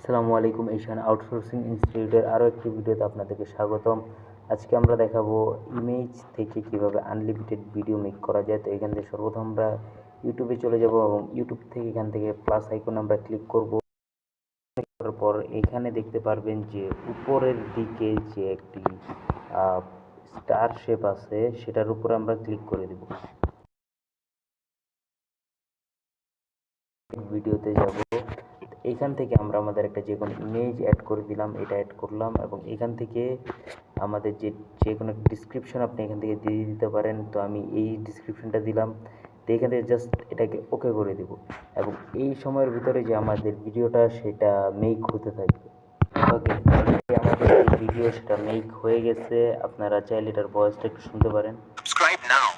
আসসালামু আলাইকুম, Asian outsourcing ইনস্টিটিউটের আরও একটি ভিডিওতে আপনাদেরকে স্বাগতম। আজকে আমরা দেখাবো ইমেজ থেকে কিভাবে আনলিমিটেড ভিডিও মেক করা যায়। তো এখান থেকে সর্বপ্রথম আমরা ইউটিউবে চলে যাব এবং ইউটিউব থেকে এখান থেকে প্লাস আইকন আমরা ক্লিক করব। করার পর এখানে দেখতে পারবেন যে উপরের দিকে যে একটি স্টার শেপ আছে সেটার উপরে আমরা ক্লিক করে দেব। ভিডিওতে যাব, এখান থেকে আমরা আমাদের একটা যে কোনো ইমেজ অ্যাড করে দিলাম, এটা অ্যাড করলাম এবং এখান থেকে আমাদের যে কোনো ডিসক্রিপশন আপনি এখান থেকে দিয়ে দিতে পারেন। তো আমি এই ডিসক্রিপশনটা দিলাম। তো এখান থেকে জাস্ট এটাকে ওকে করে দেব এবং এই সময়ের ভিতরে যে আমাদের ভিডিওটা সেটা মেক হতে থাকবে। ওকে, আমাদের এই ভিডিও সেটা মেক হয়ে গেছে। আপনারা চাইলে এটার ভয়েসটা একটু শুনতে পারেন। Subscribe now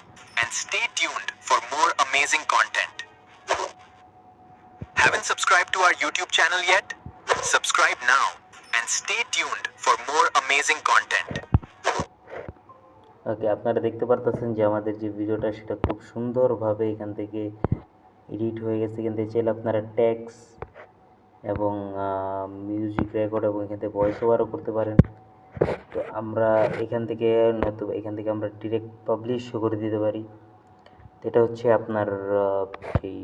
and stay tuned for more amazing content. Haven't subscribed to our YouTube channel yet? Subscribe now and stay tuned for more amazing content. ওকে, আপনারা দেখতে পারতেছেন যে আমাদের যে ভিডিওটা সেটা খুব সুন্দরভাবে এখান থেকে এডিট হয়ে গেছে। এখান থেকে চাইলে আপনারা ট্যাক্স এবং মিউজিক রেকর্ড এবং এখান থেকে ভয়েস ওভারও করতে পারেন। তো আমরা এখান থেকে আমরা ডিরেক্ট পাবলিশও করে দিতে পারি। তো এটা হচ্ছে আপনার এই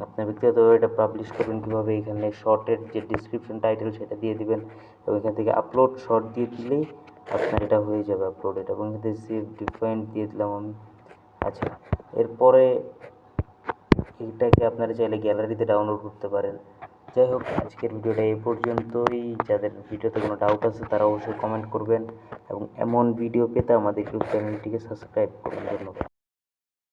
আপনার ব্যক্তিগতভাবে এটা পাবলিশ করবেন কীভাবে, এখানে শর্টের যে ডিসক্রিপশন টাইটেল সেটা দিয়ে দিবেন এবং এখান থেকে আপলোড শর্ট দিয়ে দিলেই আপনার এটা হয়ে যাবে আপলোডেড। এবং এখান থেকে সেভ ডিফাইন্ড দিয়ে দিলাম আমি। আচ্ছা, এরপরে এটাকে আপনারা চাইলে গ্যালারিতে ডাউনলোড করতে পারেন। যাই হোক, আজকের ভিডিওটা এই পর্যন্তই। যাদের ভিডিওতে কোনো ডাউট আছে তারা অবশ্যই কমেন্ট করবেন এবং এমন ভিডিও পেতে আমাদের ইউটিউব চ্যানেলটিকে সাবস্ক্রাইব করুন। ধন্যবাদ।